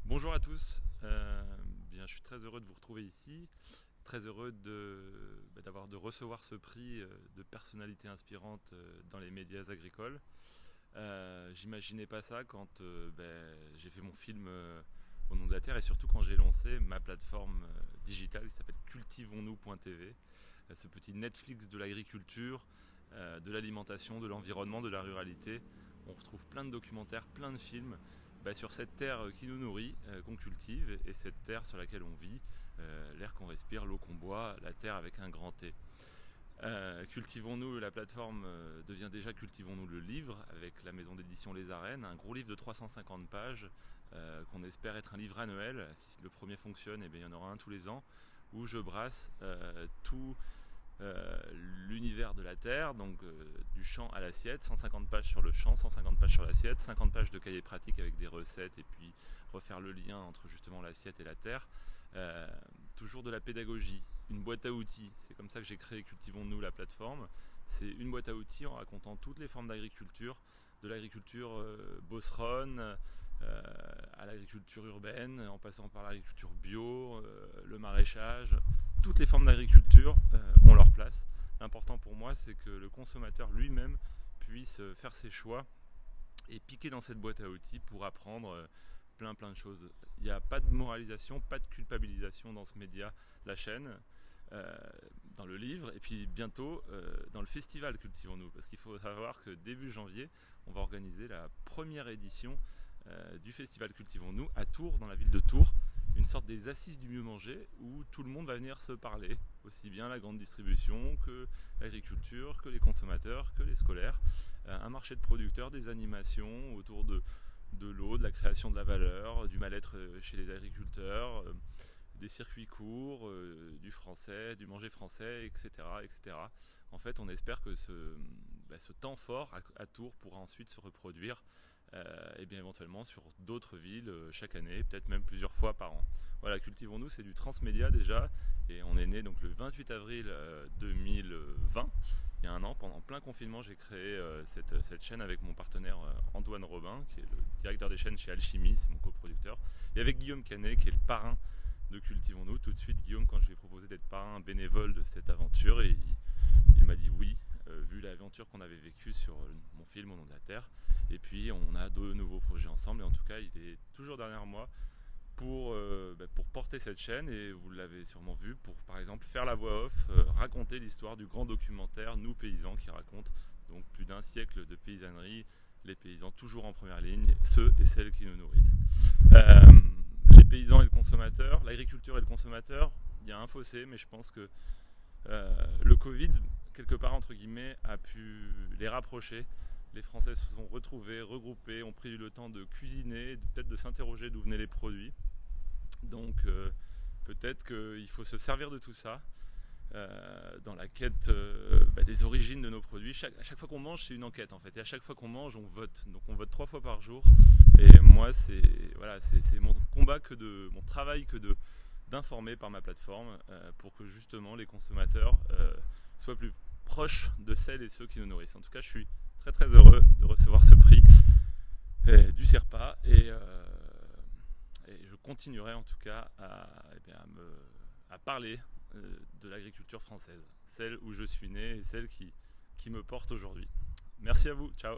Bonjour à tous, je suis très heureux de vous retrouver ici, très heureux de recevoir ce prix de personnalité inspirante dans les médias agricoles. J'imaginais pas ça quand j'ai fait mon film Au nom de la terre et surtout quand j'ai lancé ma plateforme digitale qui s'appelle cultivons-nous.tv, ce petit Netflix de l'agriculture, de l'alimentation, de l'environnement, de la ruralité. On retrouve plein de documentaires, plein de films sur cette terre qui nous nourrit, qu'on cultive, et cette terre sur laquelle on vit, l'air qu'on respire, l'eau qu'on boit, la terre avec un grand T. Cultivons-nous, la plateforme devient déjà Cultivons-nous le livre, avec la maison d'édition Les Arènes, un gros livre de 350 pages, qu'on espère être un livre annuel. Si le premier fonctionne, il y en aura un tous les ans, où je brasse tout l'univers de la terre, donc du champ à l'assiette, 150 pages sur le champ, 150 pages sur l'assiette, 50 pages de cahiers pratiques avec des recettes et puis refaire le lien entre justement l'assiette et la terre. Toujours de la pédagogie, une boîte à outils, c'est comme ça que j'ai créé Cultivons-nous la plateforme. C'est une boîte à outils en racontant toutes les formes d'agriculture, de l'agriculture bosseronne à l'agriculture urbaine, en passant par l'agriculture bio, le maraîchage. Toutes les formes d'agriculture ont leur place. L'important pour moi, c'est que le consommateur lui-même puisse faire ses choix et piquer dans cette boîte à outils pour apprendre plein de choses. Il n'y a pas de moralisation, pas de culpabilisation dans ce média, la chaîne, euh, dans le livre, et puis bientôt dans le festival Cultivons-nous, parce qu'il faut savoir que début janvier, on va organiser la première édition du festival Cultivons-nous à Tours, dans la ville de Tours, une sorte des assises du mieux manger où tout le monde va venir se parler, aussi bien la grande distribution que l'agriculture, que les consommateurs, que les scolaires. Un marché de producteurs, des animations autour de l'eau, de la création de la valeur, du mal-être chez les agriculteurs, des circuits courts, du français, du manger français, etc., etc. En fait, on espère que ce temps fort à Tours pourra ensuite se reproduire et bien éventuellement sur d'autres villes chaque année, peut-être même plusieurs fois par an. Voilà, Cultivons-nous, c'est du transmédia déjà, et on est né donc le 28 avril 2020. Il y a un an, pendant plein confinement, j'ai créé cette chaîne avec mon partenaire Antoine Robin, qui est le directeur des chaînes chez Alchimie, c'est mon coproducteur, et avec Guillaume Canet, qui est le parrain de Cultivons-nous. Tout de suite, Guillaume, quand je lui ai proposé d'être parrain bénévole de cette aventure, il m'a dit oui, vu l'aventure qu'on avait vécue sur mon film Au nom de la terre. Et puis on a de nouveaux projets ensemble, et en tout cas il est toujours derrière moi pour porter cette chaîne, et vous l'avez sûrement vu, pour par exemple faire la voix off, raconter l'histoire du grand documentaire Nous Paysans, qui raconte donc plus d'un siècle de paysannerie, les paysans toujours en première ligne, ceux et celles qui nous nourrissent. Euh, les paysans et le consommateur, l'agriculture et le consommateur, il y a un fossé, mais je pense que le Covid, quelque part entre guillemets, a pu les rapprocher. Les Français se sont retrouvés, regroupés, ont pris le temps de cuisiner, peut-être de s'interroger d'où venaient les produits. Donc peut-être qu'il faut se servir de tout ça dans la quête des origines de nos produits. À chaque fois qu'on mange, c'est une enquête en fait. Et à chaque fois qu'on mange, on vote. Donc on vote 3 fois par jour. Et moi, c'est mon combat, mon travail que d'informer par ma plateforme pour que justement les consommateurs soient plus proches de celles et ceux qui nous nourrissent. En tout cas, je suis très heureux de recevoir ce prix du SERPA, et je continuerai en tout cas à parler de l'agriculture française, celle où je suis né et celle qui me porte aujourd'hui. Merci à vous, ciao.